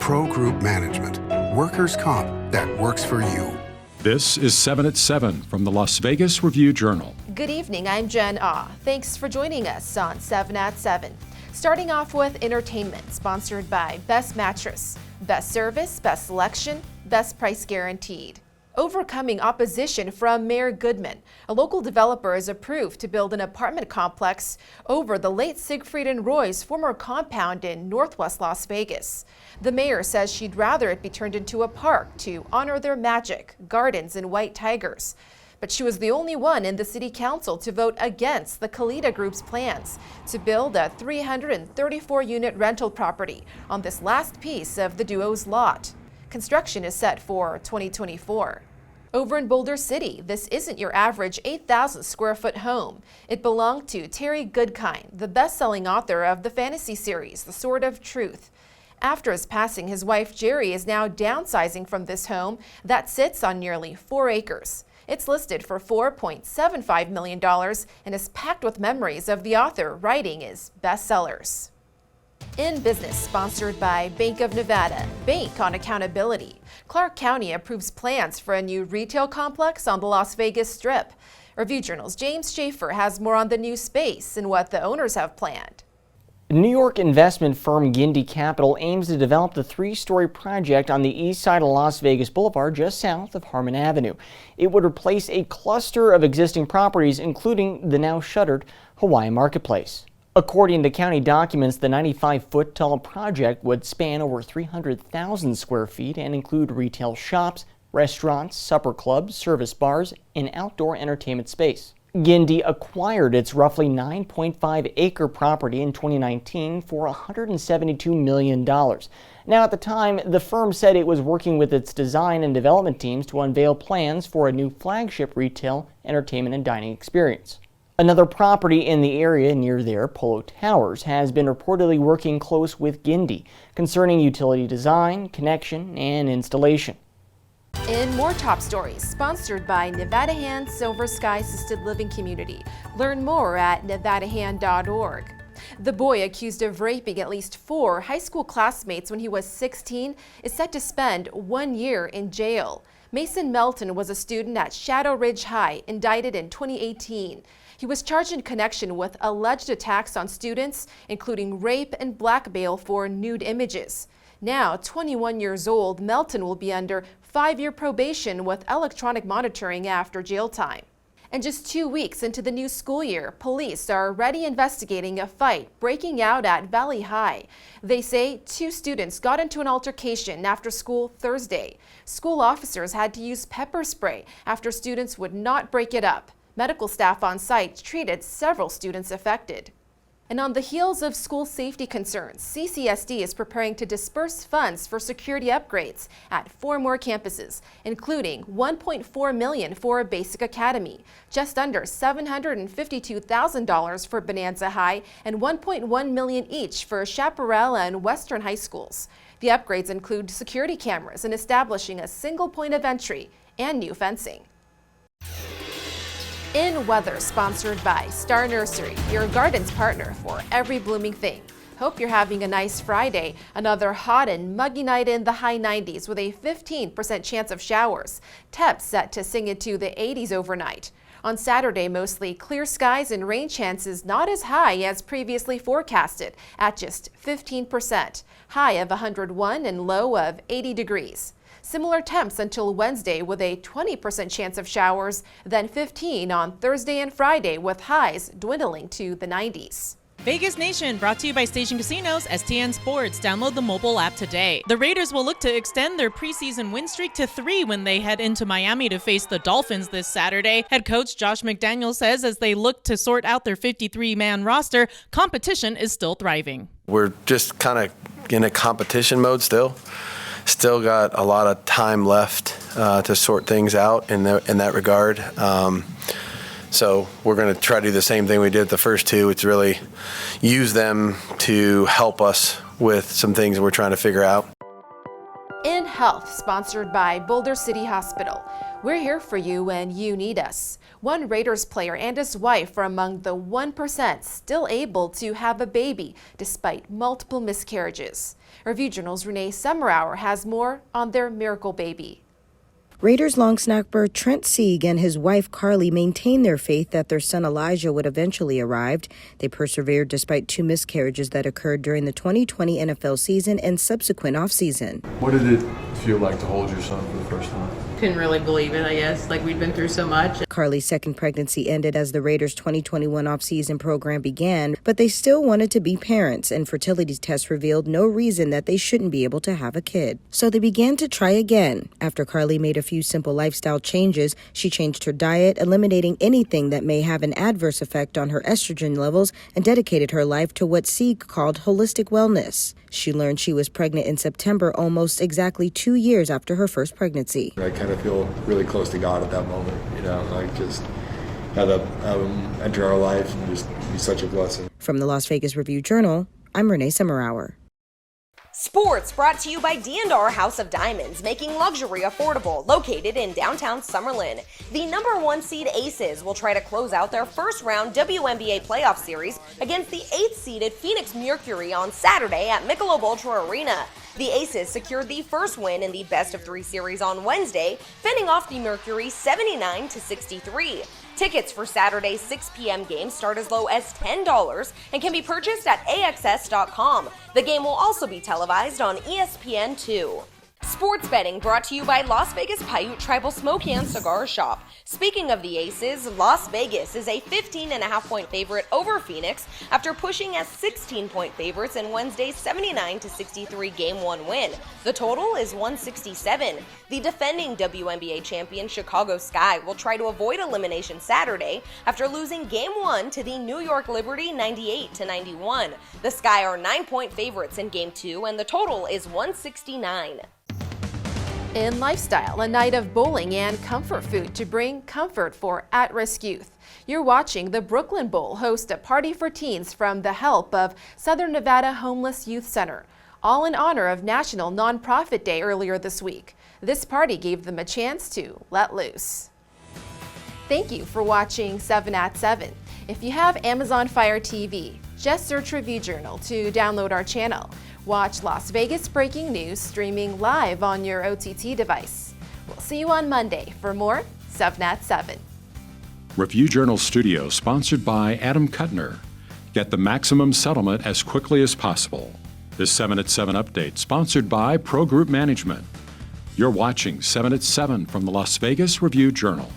Pro Group Management. Workers' comp that works for you. This is 7 at 7 from the Las Vegas Review-Journal. Good evening, I'm Jen Ah. Thanks for joining us on 7 at 7. Starting off with entertainment, sponsored by Best Mattress. Best service, best selection, best price guaranteed. Overcoming opposition from Mayor Goodman, a local developer is approved to build an apartment complex over the late Siegfried Roy's former compound in northwest Las Vegas. The mayor says she'd rather it be turned into a park to honor their magic, gardens, and white tigers. But she was the only one in the city council to vote against the Kalita Group's plans to build a 334-unit rental property on this last piece of the duo's lot. Construction is set for 2024. Over in Boulder City, this isn't your average 8,000 square foot home. It belonged to Terry Goodkind, the best-selling author of the fantasy series, The Sword of Truth. After his passing, his wife Jerry is now downsizing from this home that sits on nearly 4 acres. It's listed for $4.75 million and is packed with memories of the author writing his bestsellers. In business, sponsored by Bank of Nevada, Bank on Accountability. Clark County approves plans for a new retail complex on the Las Vegas Strip. Review-Journal's James Schaefer has more on the new space and what the owners have planned. New York investment firm Goodkind Capital aims to develop the 3-story project on the east side of Las Vegas Boulevard, just south of Harmon Avenue. It would replace a cluster of existing properties, including the now shuttered Hawaii Marketplace. According to county documents, the 95-foot-tall project would span over 300,000 square feet and include retail shops, restaurants, supper clubs, service bars, and outdoor entertainment space. Goodkind acquired its roughly 9.5-acre property in 2019 for $172 million. Now, at the time, the firm said it was working with its design and development teams to unveil plans for a new flagship retail, entertainment, and dining experience. Another property in the area near there, Polo Towers, has been reportedly working close with Goodkind concerning utility design, connection, and installation. In more top stories, sponsored by Nevada Hand Silver Sky Assisted Living Community. Learn more at nevadahand.org. The boy accused of raping at least 4 high school classmates when he was 16 is set to spend 1 year in jail. Mason Melton was a student at Shadow Ridge High, indicted in 2018. He was charged in connection with alleged attacks on students, including rape and blackmail for nude images. Now, 21 years old, Melton will be under 5-year probation with electronic monitoring after jail time. And just 2 weeks into the new school year, police are already investigating a fight breaking out at Valley High. They say 2 students got into an altercation after school Thursday. School officers had to use pepper spray after students would not break it up. Medical staff on site treated several students affected. And on the heels of school safety concerns, CCSD is preparing to disperse funds for security upgrades at 4 more campuses, including $1.4 million for a basic academy, just under $752,000 for Bonanza High, and $1.1 million each for Chaparral and Western high schools. The upgrades include security cameras and establishing a single point of entry and new fencing. In weather, sponsored by Star Nursery, your garden's partner for every blooming thing. Hope you're having a nice Friday. Another hot and muggy night in the high 90s with a 15% chance of showers. Temps set to sing into the 80s overnight. On Saturday, mostly clear skies and rain chances not as high as previously forecasted at just 15%. High of 101 and low of 80 degrees. Similar temps until Wednesday with a 20% chance of showers, then 15 on Thursday and Friday with highs dwindling to the 90s. Vegas Nation brought to you by Station Casinos, STN Sports. Download the mobile app today. The Raiders will look to extend their preseason win streak to 3 when they head into Miami to face the Dolphins this Saturday. Head coach Josh McDaniels says as they look to sort out their 53-man roster, competition is still thriving. We're just kind of in a competition mode still. Still got a lot of time left to sort things out in that regard. So we're going to try to do the same thing we did the first 2. It's really use them to help us with some things that we're trying to figure out. In Health, sponsored by Boulder City Hospital. We're here for you when you need us. One Raiders player and his wife are among the 1% still able to have a baby despite multiple miscarriages. Review Journal's Renee Summerhour has more on their miracle baby. Raiders long snapper Trent Sieg and his wife Carly maintained their faith that their son Elijah would eventually arrive. They persevered despite 2 miscarriages that occurred during the 2020 NFL season and subsequent offseason. What did it feel like to hold your son for the first time? Couldn't really believe it, I guess. Like, we'd been through so much. Carly's second pregnancy ended as the Raiders' 2021 offseason program began, but they still wanted to be parents, and fertility tests revealed no reason that they shouldn't be able to have a kid. So they began to try again. After Carly made a few simple lifestyle changes, she changed her diet, eliminating anything that may have an adverse effect on her estrogen levels, and dedicated her life to what Sieg called holistic wellness. She learned she was pregnant in September, almost exactly 2 years after her first pregnancy. I kind of feel really close to God at that moment, like just have that enter our life and just be such a blessing. From the Las Vegas Review-Journal, I'm Renee Summerhour. Sports brought to you by D&R House of Diamonds, making luxury affordable, located in downtown Summerlin. The number 1 seed Aces will try to close out their first round WNBA playoff series against the 8th seeded Phoenix Mercury on Saturday at Michelob Ultra Arena. The Aces secured the first win in the best-of-3 series on Wednesday, fending off the Mercury 79-63. Tickets for Saturday's 6 p.m. game start as low as $10 and can be purchased at AXS.com. The game will also be televised on ESPN2. Sports betting brought to you by Las Vegas Paiute Tribal Smoke and Cigar Shop. Speaking of the Aces, Las Vegas is a 15.5-point favorite over Phoenix after pushing as 16-point favorites in Wednesday's 79-63 Game 1 win. The total is 167. The defending WNBA champion Chicago Sky will try to avoid elimination Saturday after losing Game 1 to the New York Liberty 98-91. The Sky are 9-point favorites in Game 2 and the total is 169. In Lifestyle, a night of bowling and comfort food to bring comfort for at-risk youth. You're watching the Brooklyn Bowl host a party for teens from the help of Southern Nevada Homeless Youth Center, all in honor of National Nonprofit Day earlier this week. This party gave them a chance to let loose. Thank you for watching 7 at 7. If you have Amazon Fire TV, just search Review Journal to download our channel. Watch Las Vegas breaking news streaming live on your OTT device. We'll see you on Monday for more 7 at 7. Review Journal Studio sponsored by Adam Kuttner. Get the maximum settlement as quickly as possible. This 7 at 7 update sponsored by Pro Group Management. You're watching 7 at 7 from the Las Vegas Review Journal.